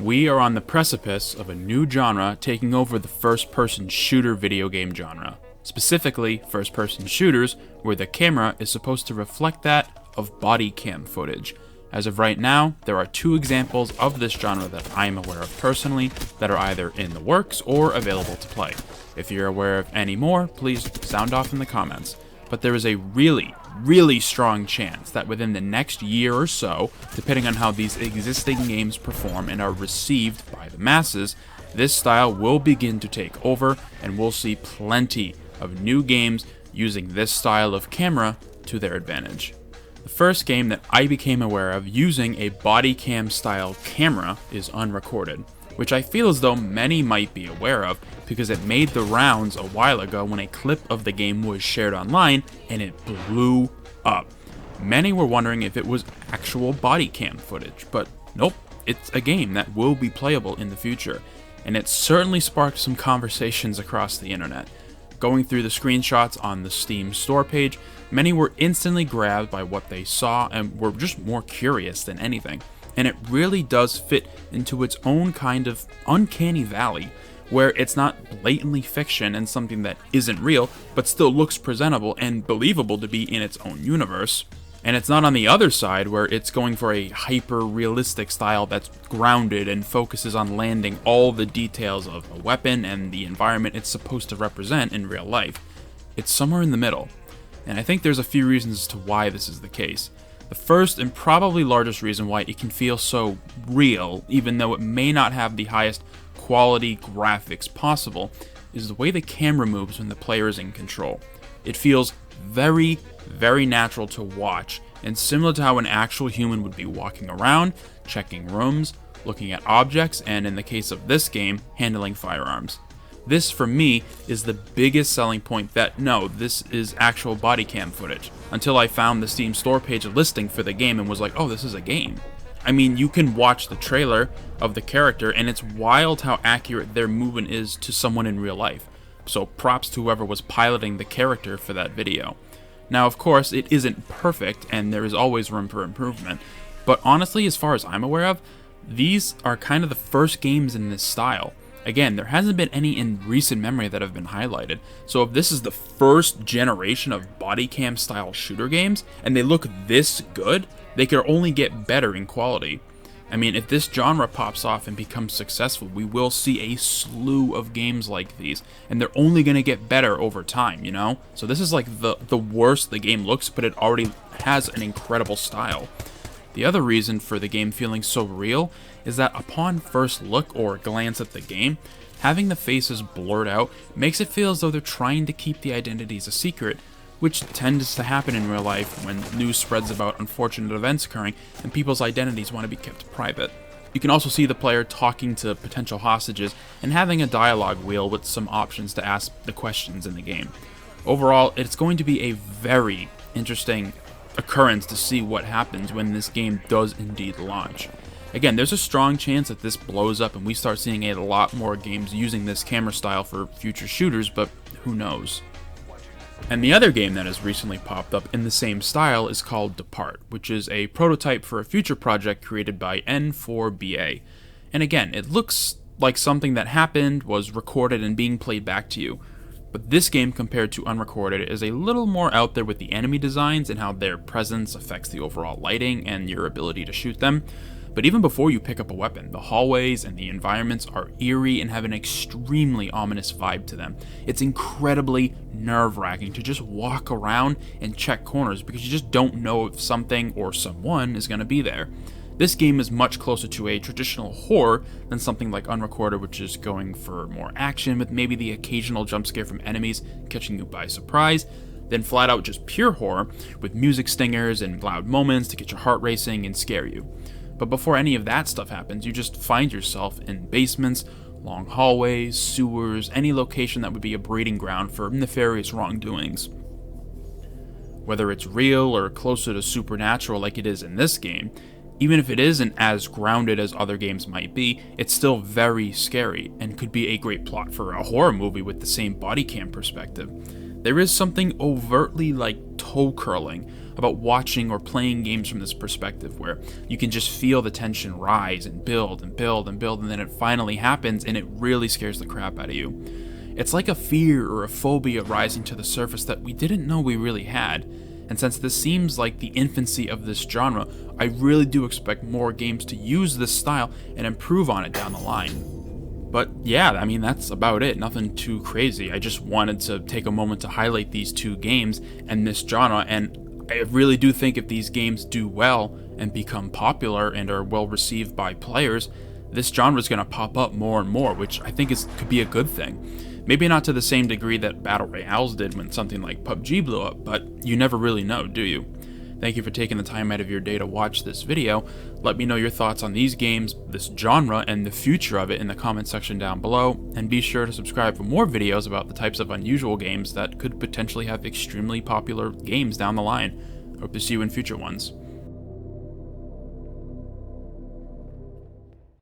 We are on the precipice of a new genre taking over the first-person shooter video game genre. Specifically, first-person shooters, where the camera is supposed to reflect that of body cam footage. As of right now, there are two examples of this genre that I am aware of personally that are either in the works or available to play. If you're aware of any more, please sound off in the comments. But there is a really strong chance that within the next year or so, depending on how these existing games perform and are received by the masses, this style will begin to take over and we'll see plenty of new games using this style of camera to their advantage. The first game that I became aware of using a body cam style camera is Unrecorded, which I feel as though many might be aware of because it made the rounds a while ago when a clip of the game was shared online and it blew up. Many were wondering if it was actual body cam footage, but nope, it's a game that will be playable in the future, and it certainly sparked some conversations across the internet. Going through the screenshots on the Steam store page, many were instantly grabbed by what they saw and were just more curious than anything. And it really does fit into its own kind of uncanny valley, where it's not blatantly fiction and something that isn't real, but still looks presentable and believable to be in its own universe. And it's not on the other side, where it's going for a hyper-realistic style that's grounded and focuses on landing all the details of a weapon and the environment it's supposed to represent in real life. It's somewhere in the middle. And I think there's a few reasons as to why this is the case. The first and probably largest reason why it can feel so real, even though it may not have the highest quality graphics possible, is the way the camera moves when the player is in control. It feels very natural to watch, and similar to how an actual human would be walking around, checking rooms, looking at objects, and in the case of this game, handling firearms. This, for me, is the biggest selling point that, no, this is actual body cam footage, until I found the Steam store page listing for the game and was like, oh, this is a game. I mean, you can watch the trailer of the character, and it's wild how accurate their movement is to someone in real life. So props to whoever was piloting the character for that video. Now, of course, it isn't perfect, and there is always room for improvement, but honestly, as far as I'm aware of, these are kind of the first games in this style. Again, there hasn't been any in recent memory that have been highlighted, so if this is the first generation of body cam style shooter games, and they look this good, they could only get better in quality. I mean, if this genre pops off and becomes successful, we will see a slew of games like these, and they're only going to get better over time, you know? So this is like the worst the game looks, but it already has an incredible style. The other reason for the game feeling so real is that upon first look or glance at the game, having the faces blurred out makes it feel as though they're trying to keep the identities a secret, which tends to happen in real life when news spreads about unfortunate events occurring and people's identities want to be kept private. You can also see the player talking to potential hostages and having a dialogue wheel with some options to ask the questions in the game. Overall, it's going to be a very interesting occurrence to see what happens when this game does indeed launch. Again, there's a strong chance that this blows up and we start seeing a lot more games using this camera style for future shooters, but who knows. And the other game that has recently popped up in the same style is called Depart, which is a prototype for a future project created by N4BA. And again, it looks like something that happened, was recorded, and being played back to you. But this game, compared to Unrecorded, is a little more out there with the enemy designs and how their presence affects the overall lighting and your ability to shoot them. But even before you pick up a weapon, the hallways and the environments are eerie and have an extremely ominous vibe to them. It's incredibly nerve-wracking to just walk around and check corners because you just don't know if something or someone is going to be there. This game is much closer to a traditional horror than something like Unrecorded, which is going for more action with maybe the occasional jump scare from enemies catching you by surprise, than flat out just pure horror with music stingers and loud moments to get your heart racing and scare you. But before any of that stuff happens, you just find yourself in basements, long hallways, sewers, any location that would be a breeding ground for nefarious wrongdoings. Whether it's real or closer to supernatural like it is in this game, even if it isn't as grounded as other games might be, it's still very scary and could be a great plot for a horror movie with the same body cam perspective. There is something overtly like toe curling about watching or playing games from this perspective, where you can just feel the tension rise and build and build and build, and then it finally happens and it really scares the crap out of you. It's like a fear or a phobia rising to the surface that we didn't know we really had. And since this seems like the infancy of this genre, I really do expect more games to use this style and improve on it down the line. But yeah, I mean, that's about it. Nothing too crazy. I just wanted to take a moment to highlight these two games and this genre, and I really do think if these games do well and become popular and are well received by players, this genre is going to pop up more and more, which I think could be a good thing. Maybe not to the same degree that Battle Royales did when something like PUBG blew up, but you never really know, do you? Thank you for taking the time out of your day to watch this video. Let me know your thoughts on these games, this genre, and the future of it in the comment section down below, and be sure to subscribe for more videos about the types of unusual games that could potentially have extremely popular games down the line. Hope to see you in future ones.